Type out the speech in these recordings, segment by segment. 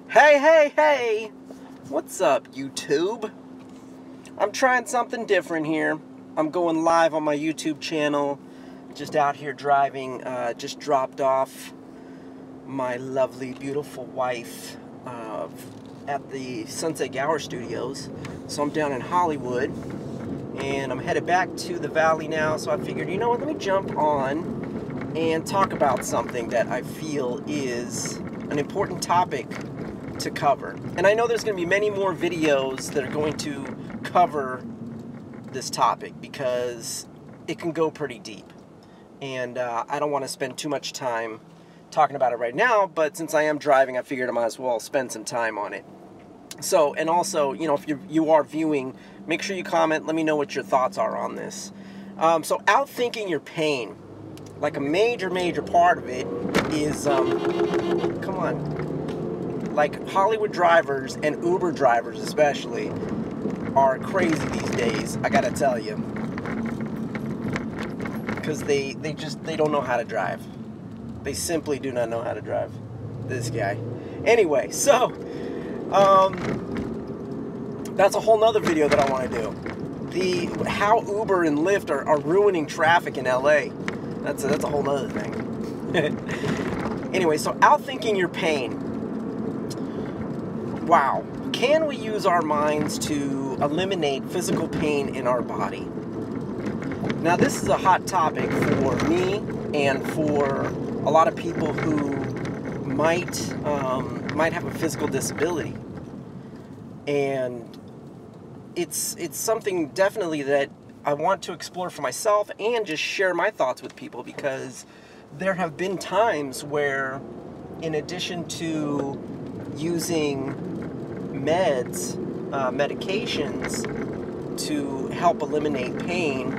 Hey! What's up, YouTube? I'm trying something different here. I'm going live on my YouTube channel. Just out here driving. Just dropped off my lovely, beautiful wife at the Sunset Gower Studios. So I'm down in Hollywood, and I'm headed back to the Valley now. So I figured, you know what, let me jump on and talk about something that I feel is an important topic to cover. And I know there's going to be many more videos that are going to cover this topic because it can go pretty deep. And I don't want to spend too much time talking about it right now, but since I am driving, I figured I might as well spend some time on it. So, and also, you know, if you are viewing, make sure you comment, let me know what your thoughts are on this. So outthinking your pain, like a major part of it is, come on, like Hollywood drivers and Uber drivers especially are crazy these days, I gotta tell you. Because they don't know how to drive. They simply do not know how to drive. This guy. Anyway, so, that's a whole nother video that I want to do. How Uber and Lyft are ruining traffic in LA. That's a whole nother thing. Anyway, so outthinking your pain. Wow. Can we use our minds to eliminate physical pain in our body? Now, this is a hot topic for me and for a lot of people who might have a physical disability. And it's something definitely that I want to explore for myself and just share my thoughts with people, because there have been times where, in addition to using medications to help eliminate pain,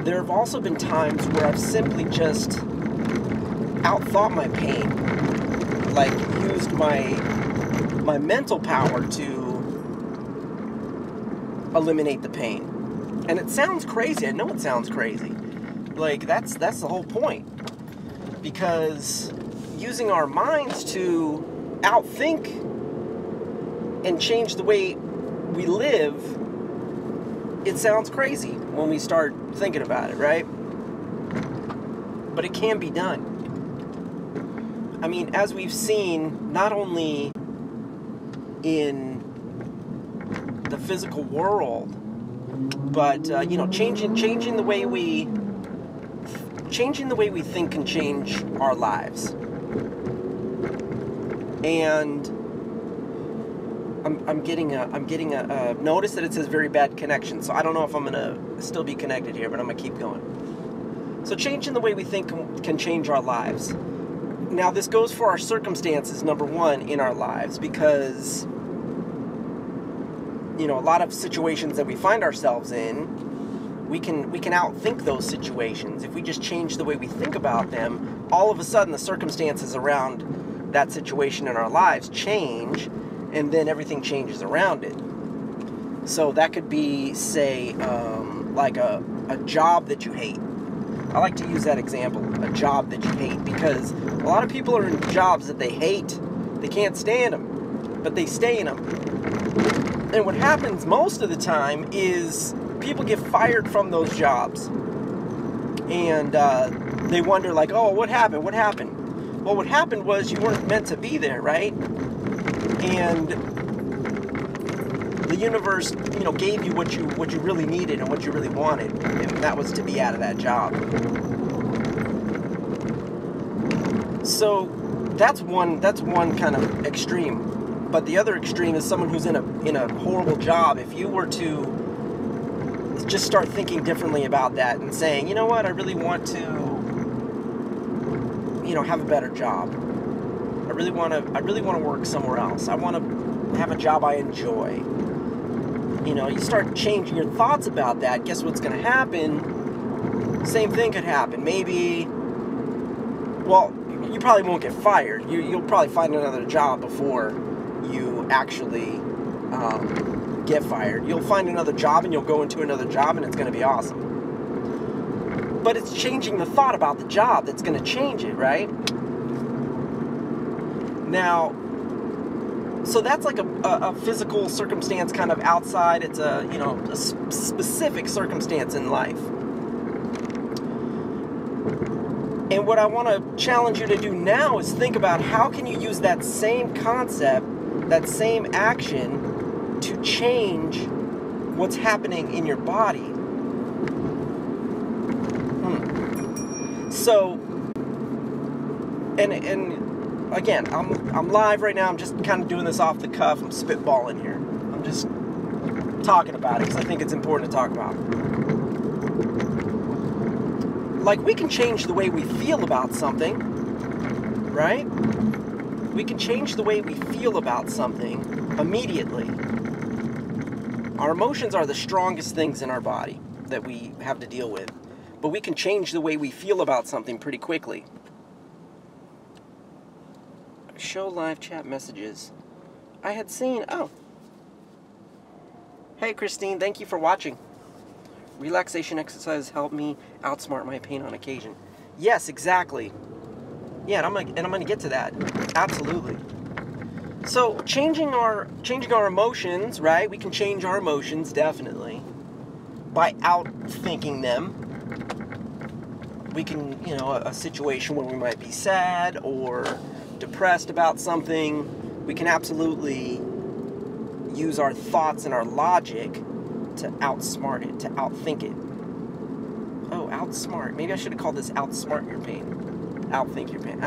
there have also been times where I've simply just outthought my pain, like used my mental power to eliminate the pain. And it sounds crazy. I know it sounds crazy. Like, that's the whole point. Because using our minds to outthink and change the way we live, it sounds crazy when we start thinking about it, right? But it can be done. I mean, as we've seen, not only in the physical world, but you know, changing the way we think can change our lives. And I'm getting a notice that it says very bad connection, so I don't know if I'm gonna still be connected here, but I'm gonna keep going. So changing the way we think can change our lives. Now, this goes for our circumstances, number one, in our lives, because, you know, a lot of situations that we find ourselves in, we can outthink those situations. If we just change the way we think about them, all of a sudden the circumstances around that situation in our lives change, and then everything changes around it. So that could be, say, like a job that you hate. I like to use that example, a job that you hate, because a lot of people are in jobs that they hate. They can't stand them, but they stay in them. And what happens most of the time is people get fired from those jobs. And they wonder, like, oh, what happened? What happened? Well, what happened was you weren't meant to be there, right? And the universe, you know, gave you what you really needed and what you really wanted, and that was to be out of that job. So that's one kind of extreme. But the other extreme is someone who's in a horrible job. If you were to just start thinking differently about that and saying, you know what, I really want to, you know, have a better job. I really want to work somewhere else. I want to have a job I enjoy. You know, you start changing your thoughts about that, guess what's going to happen? Same thing could happen. Maybe, well, you probably won't get fired. You'll probably find another job before you actually get fired. You'll find another job and you'll go into another job and it's going to be awesome. But it's changing the thought about the job that's going to change it, right? Now, so that's like a physical circumstance kind of outside. It's a, you know, a specific circumstance in life. And what I want to challenge you to do now is think about how can you use that same concept, that same action, to change what's happening in your body. So, and again, I'm live right now. I'm just kind of doing this off the cuff. I'm spitballing here. I'm just talking about it because I think it's important to talk about. Like, we can change the way we feel about something, right? We can change the way we feel about something immediately. Our emotions are the strongest things in our body that we have to deal with. But we can change the way we feel about something pretty quickly. Show live chat messages. I had seen, oh. Hey Christine, thank you for watching. Relaxation exercises help me outsmart my pain on occasion. Yes, exactly. Yeah, and I'm gonna get to that. Absolutely. So changing our emotions, right? We can change our emotions definitely by outthinking them. We can, you know, a situation where we might be sad or depressed about something, we can absolutely use our thoughts and our logic to outsmart it, to outthink it. Oh, outsmart. Maybe I should have called this outsmart your pain. Outthink your pain.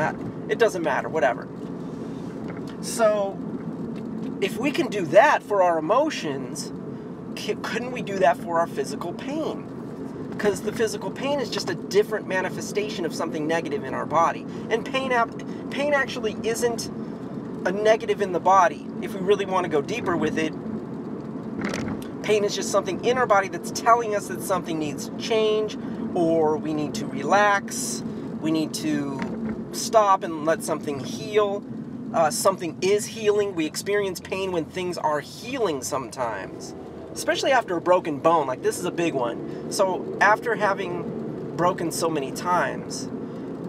It doesn't matter, whatever. So, if we can do that for our emotions, couldn't we do that for our physical pain? Because the physical pain is just a different manifestation of something negative in our body. And pain actually isn't a negative in the body. If we really want to go deeper with it, pain is just something in our body that's telling us that something needs to change, or we need to relax, we need to stop and let something heal. Something is healing. We experience pain when things are healing sometimes. Especially after a broken bone, like this is a big one. So after having broken so many times,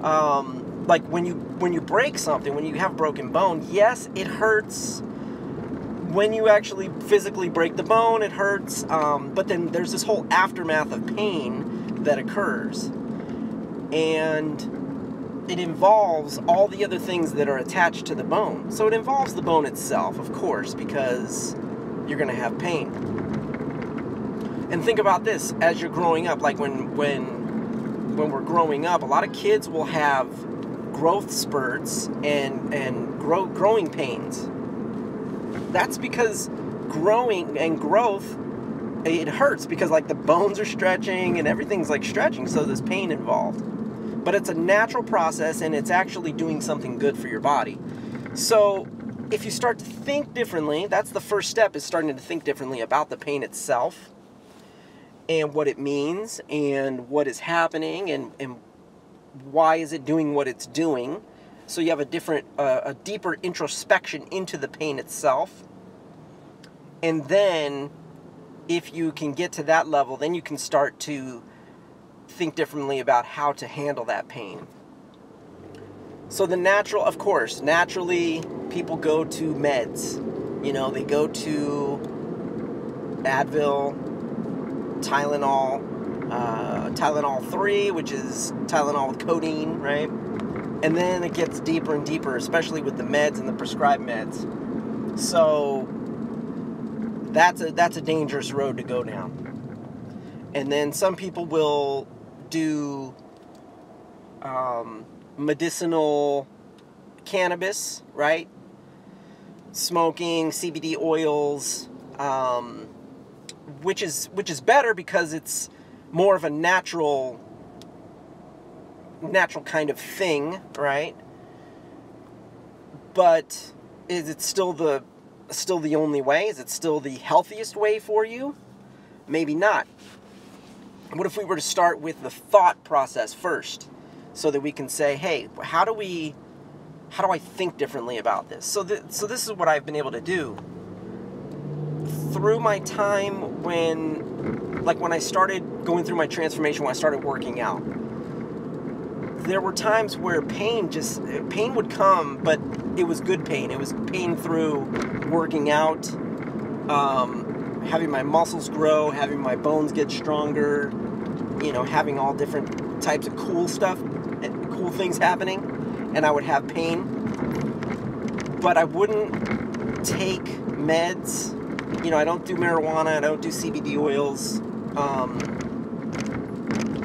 like when you break something, when you have a broken bone, yes, it hurts. When you actually physically break the bone, it hurts. But then there's this whole aftermath of pain that occurs. And it involves all the other things that are attached to the bone. So it involves the bone itself, of course, because you're going to have pain. And think about this, as you're growing up, like when we're growing up, a lot of kids will have growth spurts and growing pains. That's because growing and growth, it hurts because like the bones are stretching and everything's like stretching, so there's pain involved. But it's a natural process and it's actually doing something good for your body. So if you start to think differently, that's the first step, is starting to think differently about the pain itself and what it means and what is happening and why is it doing what it's doing. So you have a deeper introspection into the pain itself. And then if you can get to that level, then you can start to think differently about how to handle that pain. So the natural, of course, naturally people go to meds. You know, they go to Advil, Tylenol, Tylenol 3, which is Tylenol with codeine, right? And then it gets deeper and deeper, especially with the meds and the prescribed meds. So that's a dangerous road to go down. And then some people will do medicinal cannabis, right? Smoking, CBD oils, which is better because it's more of a natural kind of thing, right? But is it still the only way? Is it still the healthiest way for you? Maybe not. What if we were to start with the thought process first, so that we can say, hey, how do I think differently about this? So this is what I've been able to do through my time when I started going through my transformation, when I started working out. there were times where pain would come, but it was good pain. It was pain through working out, having my muscles grow, having my bones get stronger, you know, having all different types of cool stuff, cool things happening, and I would have pain. But I wouldn't take meds. You know, I don't do marijuana, I don't do CBD oils,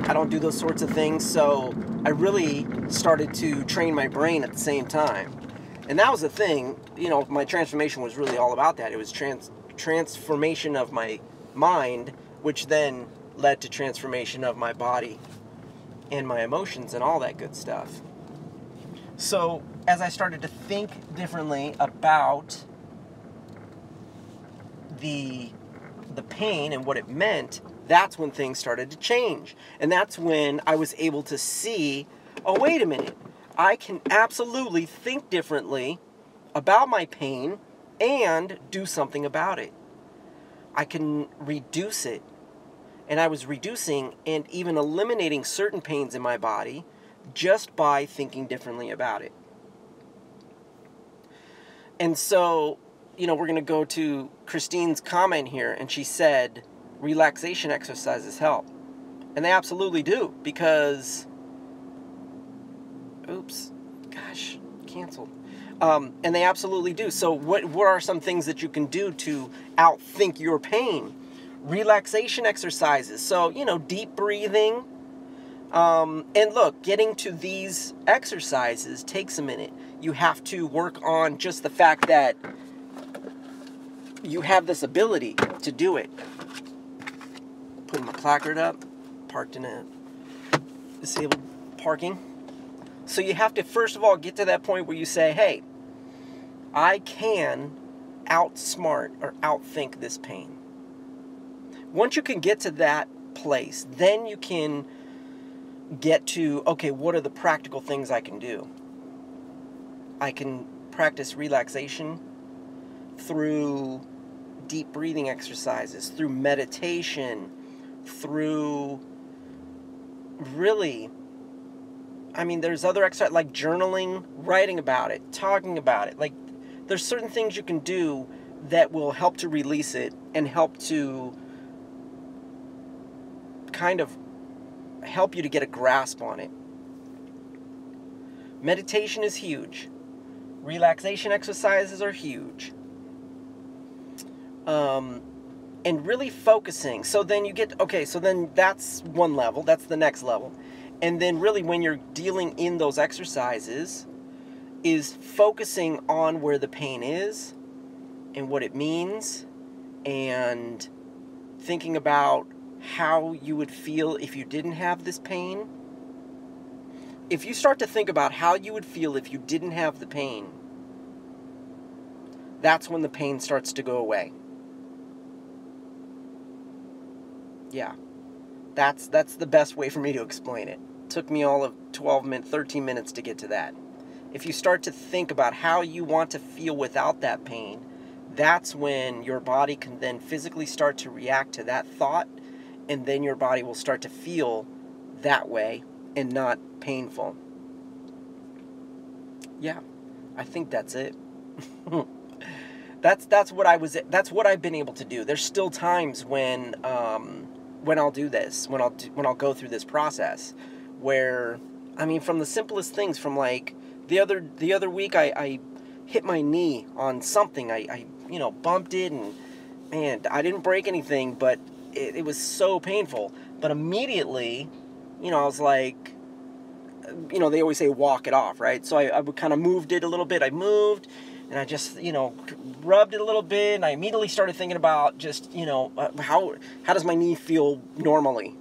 I don't do those sorts of things, so I really started to train my brain at the same time. And that was the thing, you know, my transformation was really all about that. It was transformation of my mind, which then led to transformation of my body and my emotions and all that good stuff. So as I started to think differently about the pain and what it meant, that's when things started to change. And that's when I was able to see, oh, wait a minute, I can absolutely think differently about my pain and do something about it. I can reduce it. And I was reducing and even eliminating certain pains in my body just by thinking differently about it. And so, you know, we're going to go to Christine's comment here, and she said, relaxation exercises help. And they absolutely do, because, oops, gosh, canceled. And they absolutely do. So what are some things that you can do to outthink your pain? Relaxation exercises. So, you know, deep breathing. And look, getting to these exercises takes a minute. You have to work on just the fact that you have this ability to do it. Putting my placard up, parked in a disabled parking. So you have to, first of all, get to that point where you say, hey, I can outsmart or outthink this pain. Once you can get to that place, then you can get to, okay, what are the practical things I can do? I can practice relaxation through deep breathing exercises, through meditation, through really, I mean, there's other exercises like journaling, writing about it, talking about it. Like, there's certain things you can do that will help to release it and help to kind of help you to get a grasp on it. Meditation is huge. Relaxation exercises are huge. And really focusing. So then you get, okay, so then that's one level. That's the next level. And then really when you're dealing in those exercises is focusing on where the pain is and what it means, and thinking about how you would feel if you didn't have this pain. If you start to think about how you would feel if you didn't have the pain, that's when the pain starts to go away. Yeah, that's the best way for me to explain it. It took me all of 13 minutes to get to that. If you start to think about how you want to feel without that pain, that's when your body can then physically start to react to that thought, and then your body will start to feel that way and not painful. Yeah, I think that's it. That's what I've been able to do. There's still times when I'll do this, when I'll go through this process, where, I mean, from the simplest things, from like the other week I hit my knee on something. I you know, bumped it, and man, I didn't break anything, but it was so painful. But immediately, you know, I was like, you know, they always say walk it off, right? So I kind of moved it a little bit. I moved, and I just, you know, rubbed it a little bit, and I immediately started thinking about just, you know, how does my knee feel normally?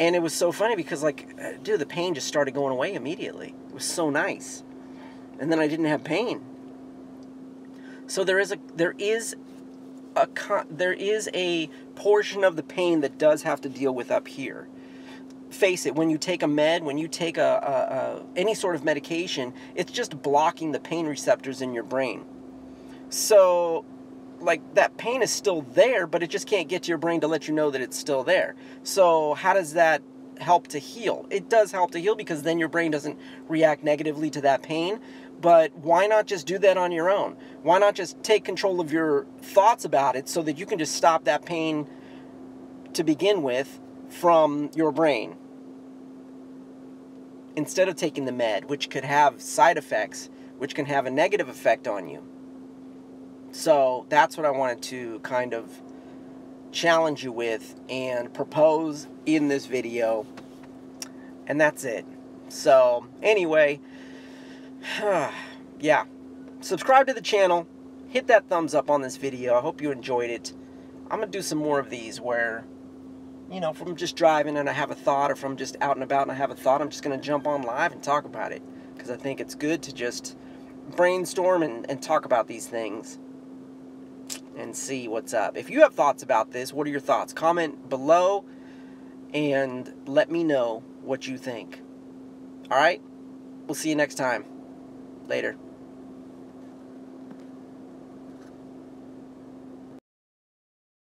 And it was so funny because, like, dude, the pain just started going away immediately. It was so nice. And then I didn't have pain. So there is a portion of the pain that does have to deal with up here. Face it, when you take when you take any sort of medication, it's just blocking the pain receptors in your brain. So, like, that pain is still there, but it just can't get to your brain to let you know that it's still there. So how does that help to heal. It does help to heal because then your brain doesn't react negatively to that pain. But why not just do that on your own? Why not just take control of your thoughts about it so that you can just stop that pain to begin with from your brain, instead of taking the med, which could have side effects, which can have a negative effect on you. So that's what I wanted to kind of challenge you with and propose in this video. And that's it. So anyway, yeah, subscribe to the channel, hit that thumbs up on this video. I hope you enjoyed it. I'm gonna do some more of these where, you know, if I'm just driving and I have a thought, or if I'm just out and about and I have a thought, I'm just gonna jump on live and talk about it, because I think it's good to just brainstorm and talk about these things and see what's up. If you have thoughts about this, what are your thoughts? Comment below and let me know what you think. All right? We'll see you next time. Later.